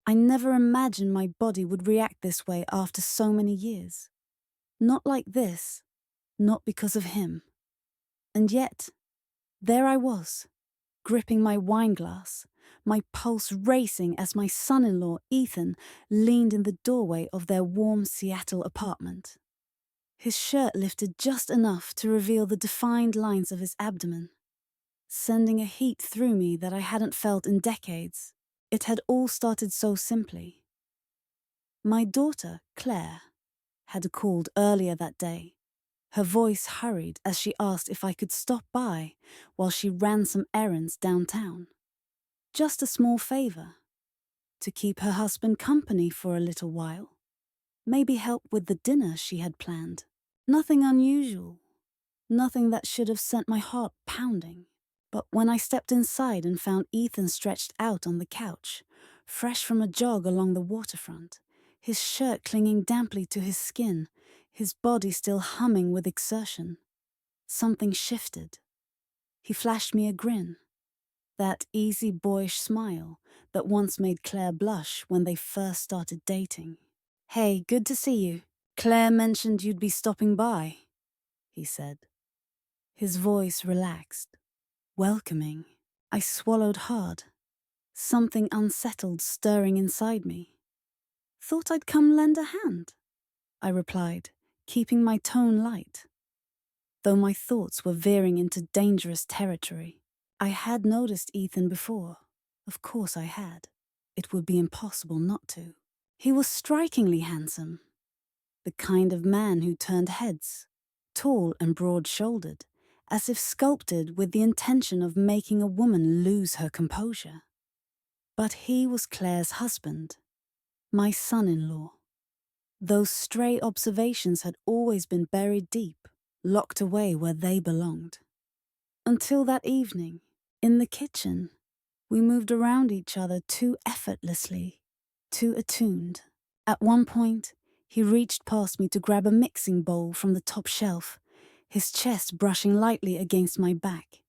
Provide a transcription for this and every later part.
I never imagined my body would react this way after so many years. Not like this, not because of him. And yet, there I was, gripping my wine glass, my pulse racing as my son-in-law, Ethan, leaned in the doorway of their warm Seattle apartment. His shirt lifted just enough to reveal the defined lines of his abdomen, sending a heat through me that I hadn't felt in decades. It had all started so simply. My daughter, Claire, had called earlier that day. Her voice hurried as she asked if I could stop by while she ran some errands downtown. Just a small favor. To keep her husband company for a little while. Maybe help with the dinner she had planned. Nothing unusual. Nothing that should have sent my heart pounding. But when I stepped inside and found Ethan stretched out on the couch, fresh from a jog along the waterfront, his shirt clinging damply to his skin, his body still humming with exertion, something shifted. He flashed me a grin. That easy boyish smile that once made Claire blush when they first started dating. "Hey, good to see you. Claire mentioned you'd be stopping by," he said. His voice relaxed, welcoming. I swallowed hard, something unsettled stirring inside me. "Thought I'd come lend a hand," I replied, keeping my tone light. Though my thoughts were veering into dangerous territory. I had noticed Ethan before. Of course I had. It would be impossible not to. He was strikingly handsome. The kind of man who turned heads, tall and broad-shouldered, as if sculpted with the intention of making a woman lose her composure. But he was Claire's husband, my son-in-law. Those stray observations had always been buried deep, locked away where they belonged. Until that evening, in the kitchen, we moved around each other too effortlessly, too attuned. At one point, he reached past me to grab a mixing bowl from the top shelf, his chest brushing lightly against my back.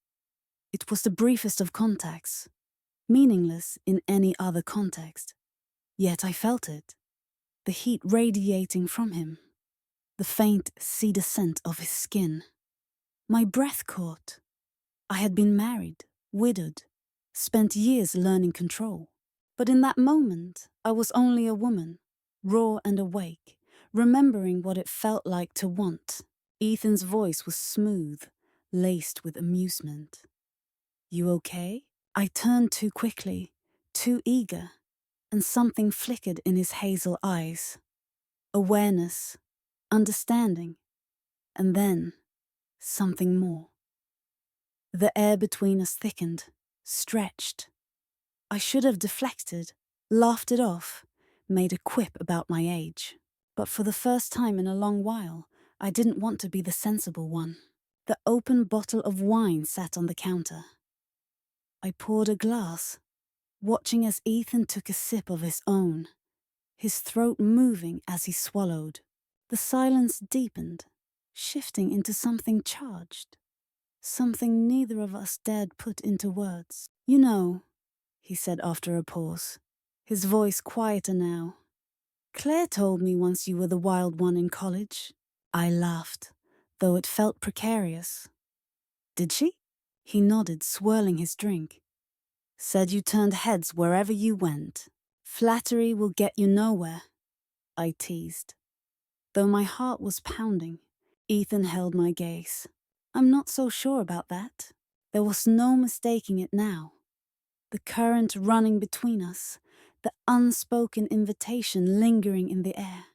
It was the briefest of contacts, meaningless in any other context. Yet I felt it, the heat radiating from him, the faint cedar scent of his skin. My breath caught. I had been married, widowed, spent years learning control. But in that moment, I was only a woman, raw and awake, remembering what it felt like to want. Ethan's voice was smooth, laced with amusement. "You okay?" I turned too quickly, too eager, and something flickered in his hazel eyes. Awareness, understanding, and then something more. The air between us thickened, stretched. I should have deflected, laughed it off, made a quip about my age. But for the first time in a long while, I didn't want to be the sensible one. The open bottle of wine sat on the counter. I poured a glass, watching as Ethan took a sip of his own, his throat moving as he swallowed. The silence deepened, shifting into something charged. Something neither of us dared put into words. "You know," he said after a pause, his voice quieter now. "Claire told me once you were the wild one in college." I laughed, though it felt precarious. "Did she?" He nodded, swirling his drink. "Said you turned heads wherever you went. Flattery will get you nowhere," I teased. Though my heart was pounding, Ethan held my gaze. "I'm not so sure about that." There was no mistaking it now. The current running between us, the unspoken invitation lingering in the air.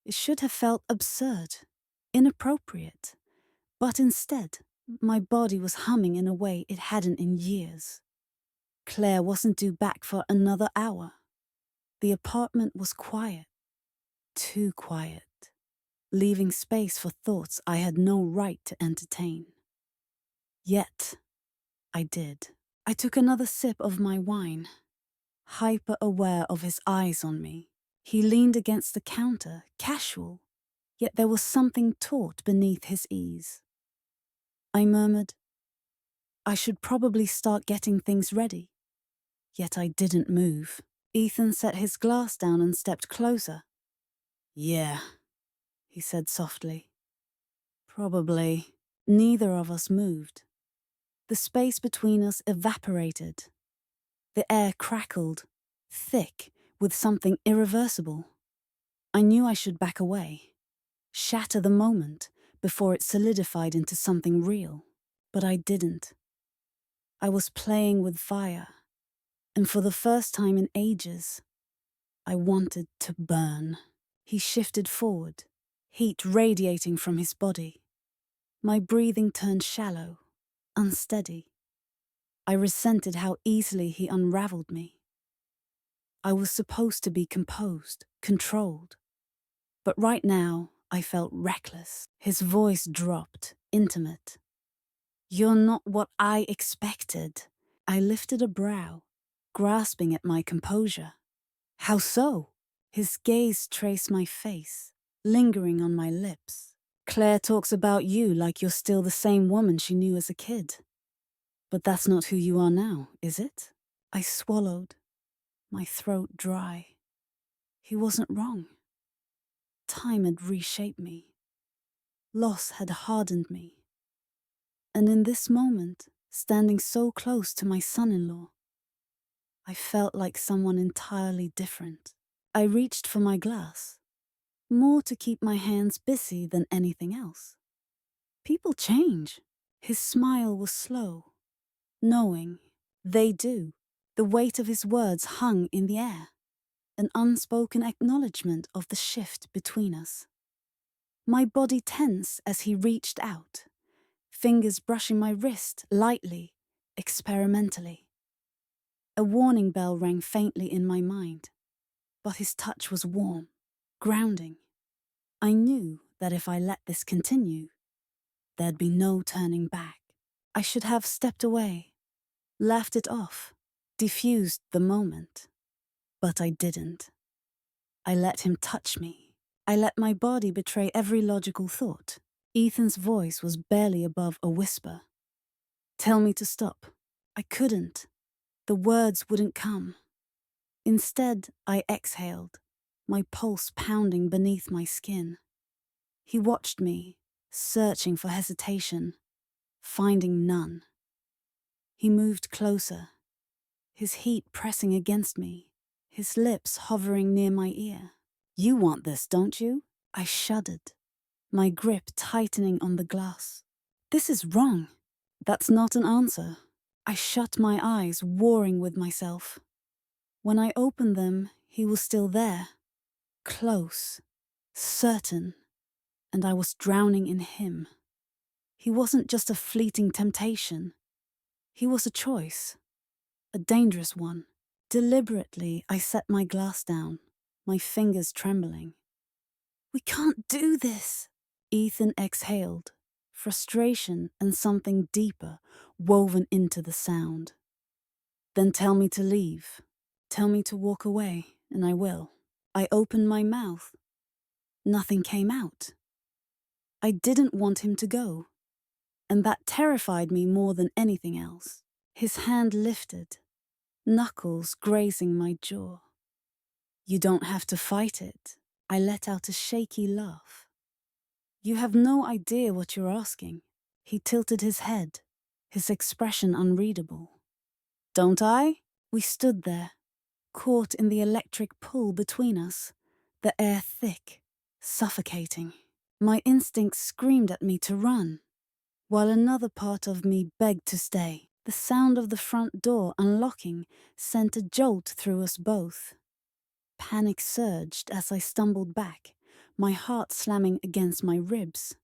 It should have felt absurd, inappropriate. But instead, my body was humming in a way it hadn't in years. Claire wasn't due back for another hour. The apartment was quiet, too quiet, leaving space for thoughts I had no right to entertain. Yet, I did. I took another sip of my wine, hyper-aware of his eyes on me. He leaned against the counter, casual, yet there was something taut beneath his ease. I murmured, "I should probably start getting things ready." Yet I didn't move. Ethan set his glass down and stepped closer. Yeah, he said softly. Probably. Neither of us moved. The space between us evaporated. The air crackled, thick with something irreversible. I knew I should back away, shatter the moment before it solidified into something real. But I didn't. I was playing with fire, and for the first time in ages, I wanted to burn. He shifted forward, heat radiating from his body. My breathing turned shallow, unsteady. I resented how easily he unraveled me. I was supposed to be composed, controlled. But right now, I felt reckless. His voice dropped, intimate. You're not what I expected. I lifted a brow, grasping at my composure. How so? His gaze traced my face, lingering on my lips. Claire talks about you like you're still the same woman she knew as a kid. But that's not who you are now, is it? I swallowed, my throat dry. He wasn't wrong. Time had reshaped me. Loss had hardened me. And in this moment, standing so close to my son-in-law, I felt like someone entirely different. I reached for my glass, more to keep my hands busy than anything else. People change. His smile was slow, knowing. They do. The weight of his words hung in the air, an unspoken acknowledgement of the shift between us. My body tense as he reached out, fingers brushing my wrist lightly, experimentally. A warning bell rang faintly in my mind, but his touch was warm, grounding. I knew that if I let this continue, there'd be no turning back. I should have stepped away, laughed it off, diffused the moment. But I didn't. I let him touch me. I let my body betray every logical thought. Ethan's voice was barely above a whisper. Tell me to stop. I couldn't. The words wouldn't come. Instead, I exhaled, my pulse pounding beneath my skin. He watched me, searching for hesitation, finding none. He moved closer, his heat pressing against me, his lips hovering near my ear. You want this, don't you? I shuddered, my grip tightening on the glass. This is wrong. That's not an answer. I shut my eyes, warring with myself. When I opened them, he was still there, close, certain, and I was drowning in him. He wasn't just a fleeting temptation. He was a choice, a dangerous one. Deliberately, I set my glass down, my fingers trembling. We can't do this. Ethan exhaled, frustration and something deeper woven into the sound. Then tell me to leave. Tell me to walk away, and I will. I opened my mouth. Nothing came out. I didn't want him to go, and that terrified me more than anything else. His hand lifted, knuckles grazing my jaw. You don't have to fight it. I let out a shaky laugh. You have no idea what you're asking. He tilted his head, his expression unreadable. Don't I? We stood there, caught in the electric pull between us, the air thick, suffocating. My instincts screamed at me to run, while another part of me begged to stay. The sound of the front door unlocking sent a jolt through us both. Panic surged as I stumbled back, my heart slamming against my ribs.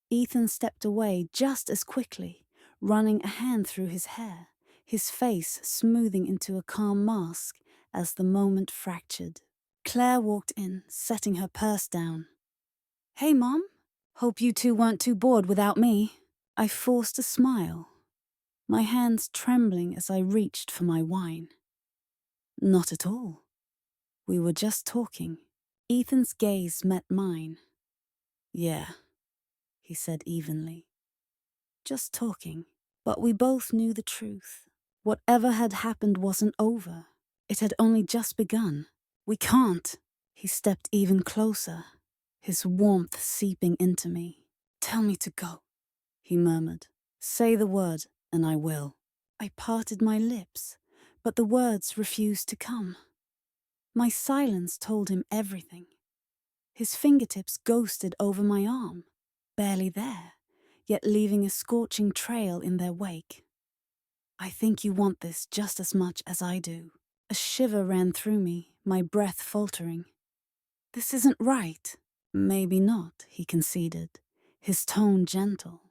Ethan stepped away just as quickly, running a hand through his hair, his face smoothing into a calm mask as the moment fractured. Claire walked in, setting her purse down. Hey, Mom. Hope you two weren't too bored without me. I forced a smile, my hands trembling as I reached for my wine. Not at all. We were just talking. Ethan's gaze met mine. Yeah, he said evenly. Just talking. But we both knew the truth. Whatever had happened wasn't over. It had only just begun. We can't. He stepped even closer, his warmth seeping into me. Tell me to go, he murmured. Say the word, and I will. I parted my lips, but the words refused to come. My silence told him everything. His fingertips ghosted over my arm, barely there, yet leaving a scorching trail in their wake. I think you want this just as much as I do. A shiver ran through me, my breath faltering. This isn't right. Maybe not, he conceded, his tone gentle.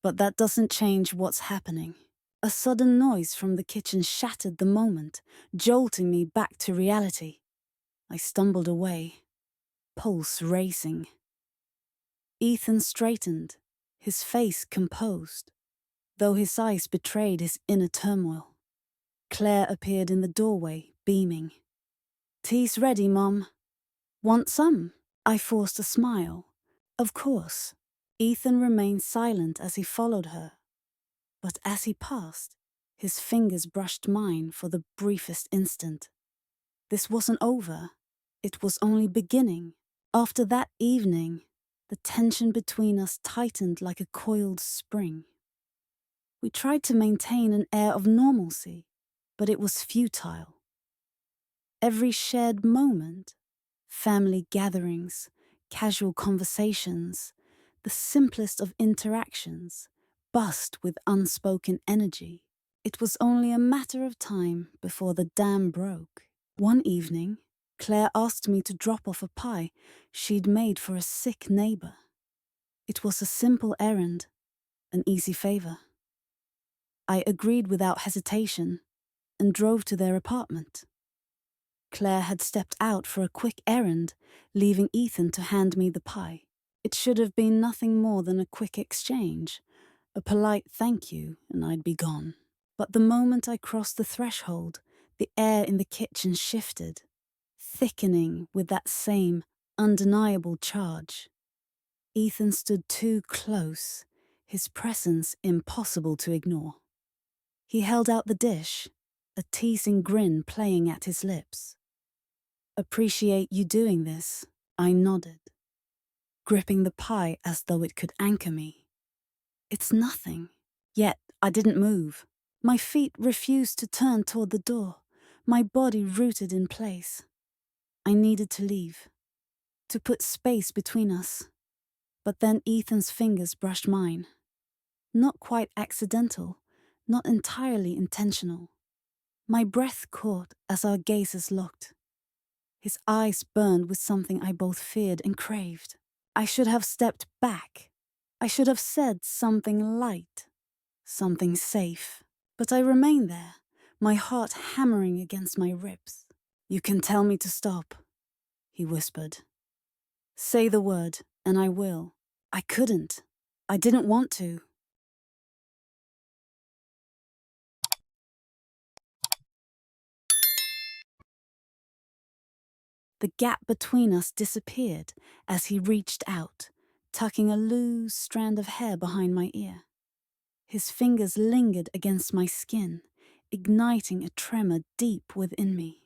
But that doesn't change what's happening. A sudden noise from the kitchen shattered the moment, jolting me back to reality. I stumbled away, pulse racing. Ethan straightened, his face composed, though his eyes betrayed his inner turmoil. Claire appeared in the doorway, beaming. Tea's ready, Mom. Want some? I forced a smile. Of course. Ethan remained silent as he followed her. But as he passed, his fingers brushed mine for the briefest instant. This wasn't over. It was only beginning. After that evening, the tension between us tightened like a coiled spring. We tried to maintain an air of normalcy, but it was futile. Every shared moment, family gatherings, casual conversations, the simplest of interactions, buzzed with unspoken energy. It was only a matter of time before the dam broke. One evening, Claire asked me to drop off a pie she'd made for a sick neighbor. It was a simple errand, an easy favor. I agreed without hesitation and drove to their apartment. Claire had stepped out for a quick errand, leaving Ethan to hand me the pie. It should have been nothing more than a quick exchange, a polite thank you, and I'd be gone. But the moment I crossed the threshold, the air in the kitchen shifted, thickening with that same undeniable charge. Ethan stood too close, his presence impossible to ignore. He held out the dish, a teasing grin playing at his lips. Appreciate you doing this, I nodded, gripping the pie as though it could anchor me. It's nothing. Yet I didn't move. My feet refused to turn toward the door, my body rooted in place. I needed to leave, to put space between us. But then Ethan's fingers brushed mine. Not quite accidental, not entirely intentional. My breath caught as our gazes locked. His eyes burned with something I both feared and craved. I should have stepped back. I should have said something light, something safe. But I remained there, my heart hammering against my ribs. You can tell me to stop, he whispered. Say the word, and I will. I couldn't. I didn't want to. The gap between us disappeared as he reached out, tucking a loose strand of hair behind my ear. His fingers lingered against my skin, igniting a tremor deep within me.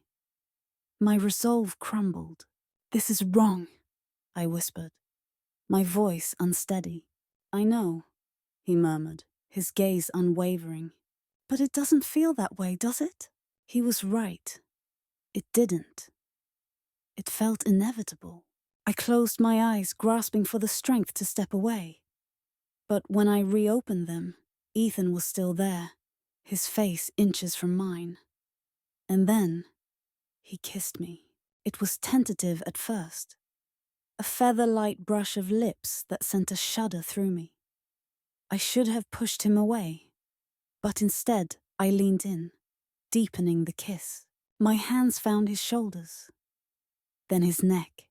My resolve crumbled. This is wrong, I whispered, my voice unsteady. I know, he murmured, his gaze unwavering. But it doesn't feel that way, does it? He was right. It didn't. It felt inevitable. I closed my eyes, grasping for the strength to step away. But when I reopened them, Ethan was still there, his face inches from mine. And then he kissed me. It was tentative at first, a feather-light brush of lips that sent a shudder through me. I should have pushed him away, but instead I leaned in, deepening the kiss. My hands found his shoulders, then his neck,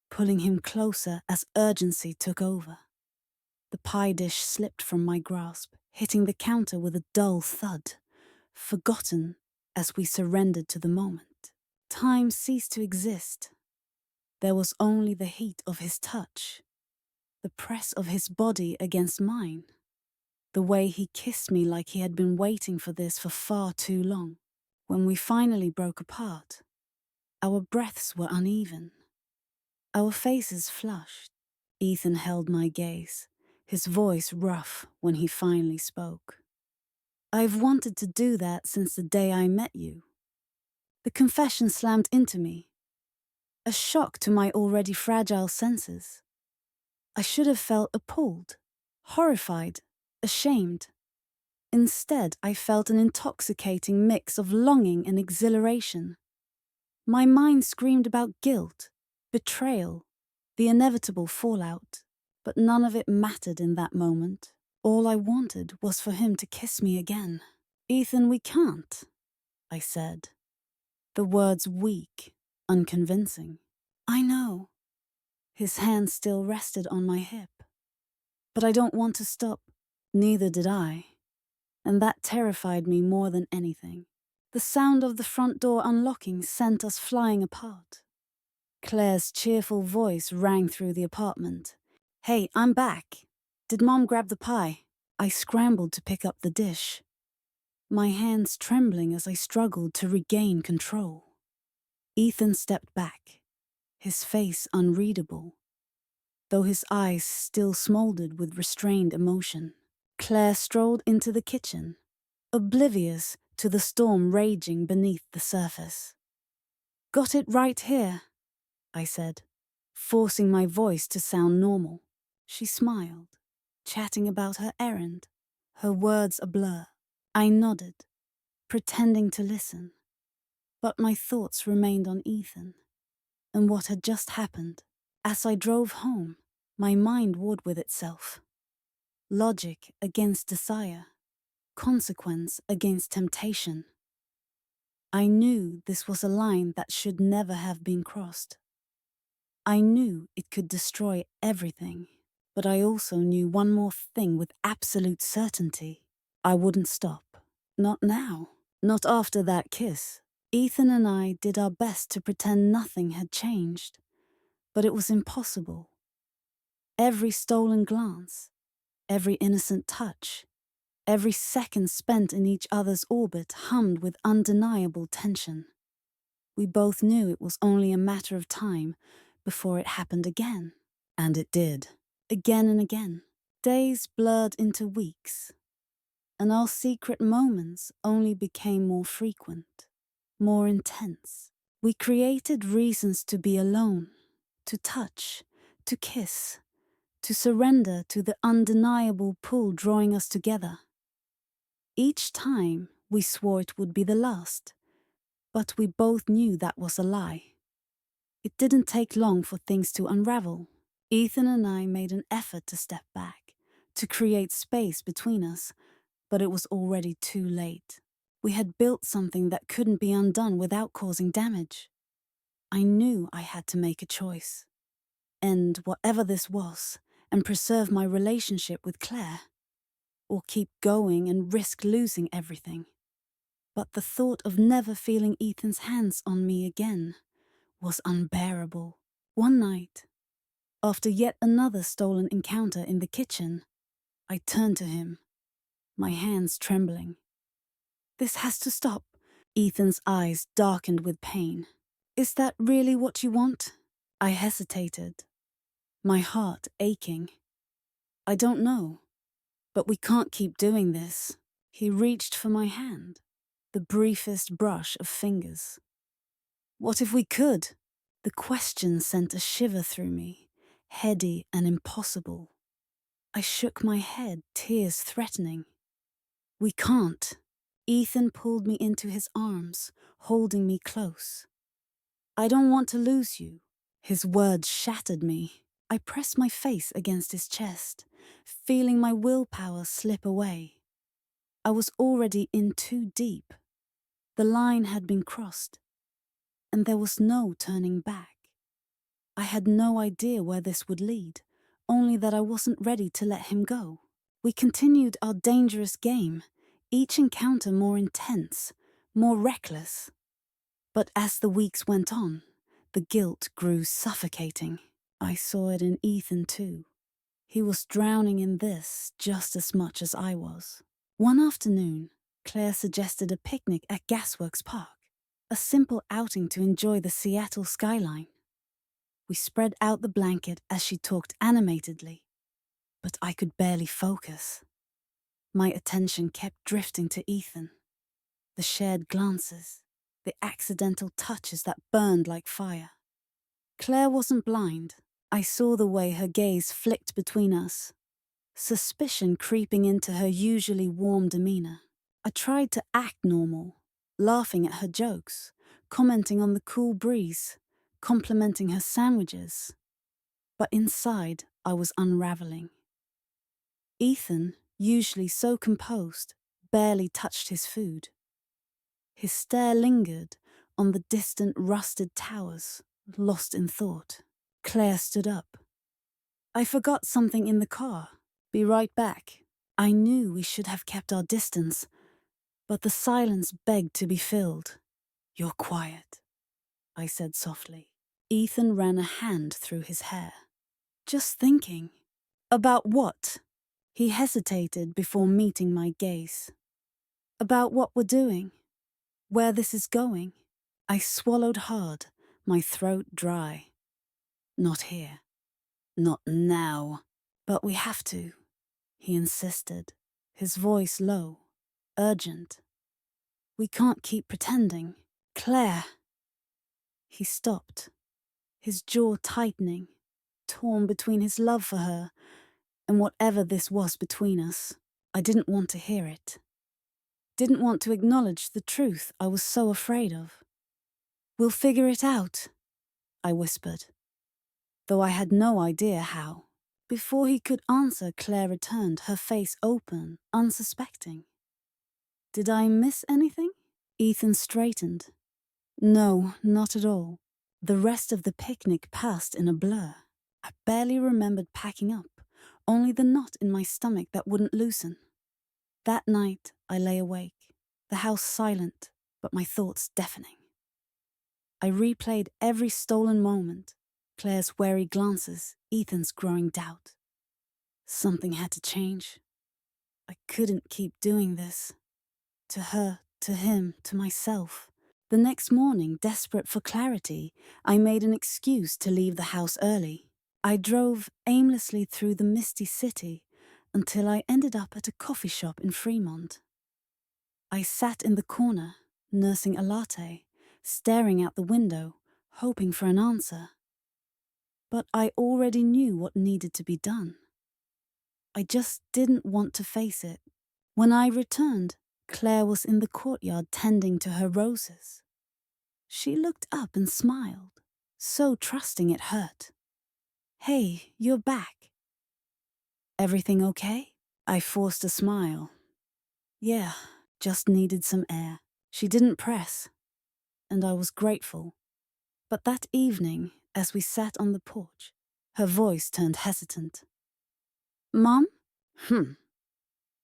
pulling him closer as urgency took over. The pie dish slipped from my grasp, hitting the counter with a dull thud, forgotten as we surrendered to the moment. Time ceased to exist. There was only the heat of his touch, the press of his body against mine, the way he kissed me like he had been waiting for this for far too long. When we finally broke apart, our breaths were uneven, our faces flushed. Ethan held my gaze, his voice rough when he finally spoke. "I've wanted to do that since the day I met you." The confession slammed into me, a shock to my already fragile senses. I should have felt appalled, horrified, ashamed. Instead, I felt an intoxicating mix of longing and exhilaration. My mind screamed about guilt, betrayal, the inevitable fallout, but none of it mattered in that moment. All I wanted was for him to kiss me again. "Ethan, we can't," I said, the words weak, unconvincing. "I know." His hand still rested on my hip. "But I don't want to stop." Neither did I, and that terrified me more than anything. The sound of the front door unlocking sent us flying apart. Claire's cheerful voice rang through the apartment. "Hey, I'm back. Did Mom grab the pie?" I scrambled to pick up the dish, my hands trembling as I struggled to regain control. Ethan stepped back, his face unreadable, though his eyes still smoldered with restrained emotion. Claire strolled into the kitchen, oblivious to the storm raging beneath the surface. "Got it right here," I said, forcing my voice to sound normal. She smiled, chatting about her errand, her words a blur. I nodded, pretending to listen, but my thoughts remained on Ethan and what had just happened. As I drove home, my mind warred with itself. Logic against desire, consequence against temptation. I knew this was a line that should never have been crossed. I knew it could destroy everything, but I also knew one more thing with absolute certainty. I wouldn't stop. Not now. Not after that kiss. Ethan and I did our best to pretend nothing had changed, but it was impossible. Every stolen glance, every innocent touch, every second spent in each other's orbit hummed with undeniable tension. We both knew it was only a matter of time before it happened again. And it did. Again and again. Days blurred into weeks, and our secret moments only became more frequent, more intense. We created reasons to be alone, to touch, to kiss, to surrender to the undeniable pull drawing us together. Each time we swore it would be the last, but we both knew that was a lie. It didn't take long for things to unravel. Ethan and I made an effort to step back, to create space between us, but it was already too late. We had built something that couldn't be undone without causing damage. I knew I had to make a choice. End whatever this was and preserve my relationship with Claire, or keep going and risk losing everything. But the thought of never feeling Ethan's hands on me again was unbearable. One night, after yet another stolen encounter in the kitchen, I turned to him, my hands trembling. "This has to stop." Ethan's eyes darkened with pain. "Is that really what you want?" I hesitated, my heart aching. "I don't know, but we can't keep doing this." He reached for my hand, the briefest brush of fingers. "What if we could?" The question sent a shiver through me, heady and impossible. I shook my head, tears threatening. "We can't." Ethan pulled me into his arms, holding me close. "I don't want to lose you." His words shattered me. I pressed my face against his chest, feeling my willpower slip away. I was already in too deep. The line had been crossed, and there was no turning back. I had no idea where this would lead, only that I wasn't ready to let him go. We continued our dangerous game, each encounter more intense, more reckless. But as the weeks went on, the guilt grew suffocating. I saw it in Ethan too. He was drowning in this just as much as I was. One afternoon, Claire suggested a picnic at Gasworks Park, a simple outing to enjoy the Seattle skyline. We spread out the blanket as she talked animatedly, but I could barely focus. My attention kept drifting to Ethan. The shared glances, the accidental touches that burned like fire. Claire wasn't blind. I saw the way her gaze flicked between us, suspicion creeping into her usually warm demeanor. I tried to act normal, laughing at her jokes, commenting on the cool breeze, complimenting her sandwiches. But inside, I was unraveling. Ethan, usually so composed, barely touched his food. His stare lingered on the distant rusted towers, lost in thought. Claire stood up. I forgot something in the car. Be right back. I knew we should have kept our distance, but the silence begged to be filled. You're quiet, I said softly. Ethan ran a hand through his hair. Just thinking. About what? He hesitated before meeting my gaze. About what we're doing. Where this is going. I swallowed hard, my throat dry. Not here. Not now. But we have to, he insisted, his voice low, urgent. We can't keep pretending. Claire. He stopped, his jaw tightening, torn between his love for her and whatever this was between us. I didn't want to hear it. Didn't want to acknowledge the truth I was so afraid of. We'll figure it out, I whispered, though I had no idea how. Before he could answer, Claire returned, her face open, unsuspecting. Did I miss anything? Ethan straightened. No, not at all. The rest of the picnic passed in a blur. I barely remembered packing up, only the knot in my stomach that wouldn't loosen. That night, I lay awake, the house silent, but my thoughts deafening. I replayed every stolen moment, Claire's wary glances, Ethan's growing doubt. Something had to change. I couldn't keep doing this. To her, to him, to myself. The next morning, desperate for clarity, I made an excuse to leave the house early. I drove aimlessly through the misty city until I ended up at a coffee shop in Fremont. I sat in the corner, nursing a latte, staring out the window, hoping for an answer. But I already knew what needed to be done. I just didn't want to face it. When I returned, Claire was in the courtyard tending to her roses. She looked up and smiled, so trusting it hurt. Hey, you're back. Everything okay? I forced a smile. Yeah, just needed some air. She didn't press, and I was grateful. But that evening, as we sat on the porch, her voice turned hesitant. Mom?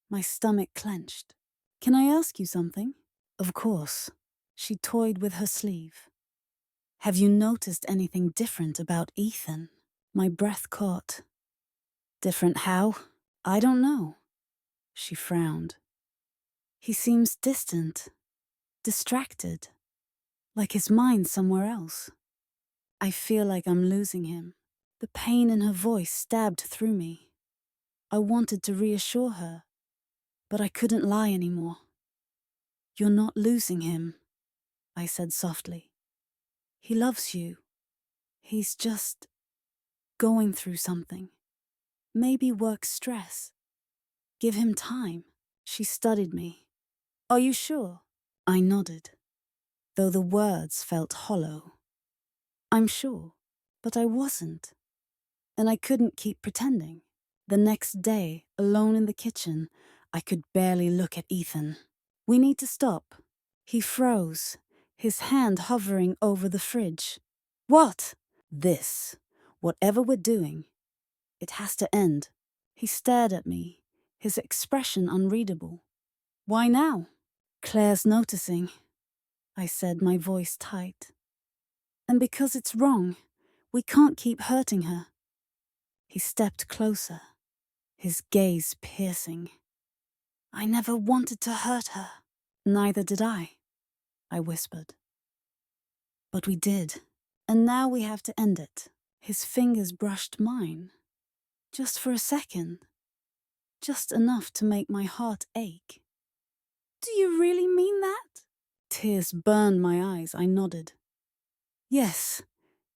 My stomach clenched. Can I ask you something? Of course. She toyed with her sleeve. Have you noticed anything different about Ethan? My breath caught. Different how? I don't know. She frowned. He seems distant, distracted, like his mind's somewhere else. I feel like I'm losing him. The pain in her voice stabbed through me. I wanted to reassure her, but I couldn't lie anymore. You're not losing him, I said softly. He loves you. He's just going through something. Maybe work stress. Give him time. She studied me. Are you sure? I nodded, though the words felt hollow. I'm sure, but I wasn't. And I couldn't keep pretending. The next day, alone in the kitchen, I could barely look at Ethan. We need to stop. He froze, his hand hovering over the fridge. What? This. Whatever we're doing. It has to end. He stared at me, his expression unreadable. Why now? Claire's noticing, I said, my voice tight. And because it's wrong, we can't keep hurting her. He stepped closer, his gaze piercing. I never wanted to hurt her. Neither did I whispered. But we did, and now we have to end it. His fingers brushed mine. Just for a second. Just enough to make my heart ache. Do you really mean that? Tears burned my eyes. I nodded. Yes,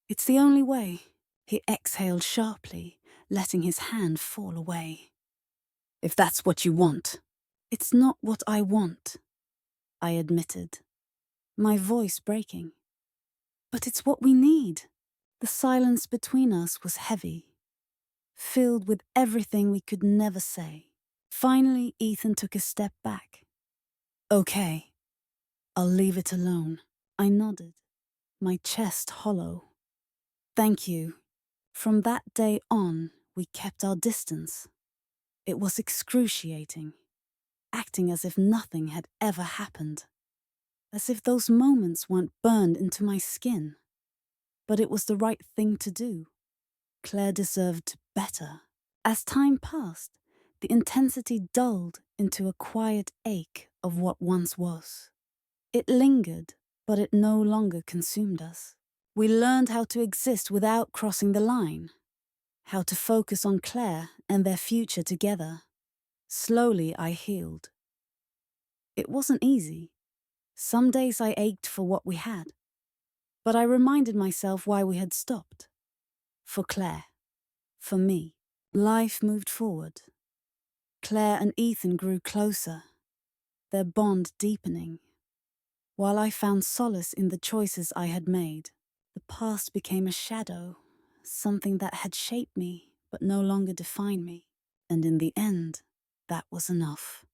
it's the only way. He exhaled sharply, letting his hand fall away. If that's what you want. It's not what I want, I admitted, my voice breaking. But it's what we need. The silence between us was heavy, filled with everything we could never say. Finally, Ethan took a step back. Okay, I'll leave it alone. I nodded, my chest hollow. Thank you. From that day on, we kept our distance. It was excruciating, acting as if nothing had ever happened, as if those moments weren't burned into my skin. But it was the right thing to do. Claire deserved better. As time passed, the intensity dulled into a quiet ache of what once was. It lingered, but it no longer consumed us. We learned how to exist without crossing the line, how to focus on Claire and their future together. Slowly, I healed. It wasn't easy. Some days I ached for what we had, but I reminded myself why we had stopped. For Claire. For me. Life moved forward. Claire and Ethan grew closer, their bond deepening. While I found solace in the choices I had made, the past became a shadow, something that had shaped me but no longer defined me. And in the end, that was enough.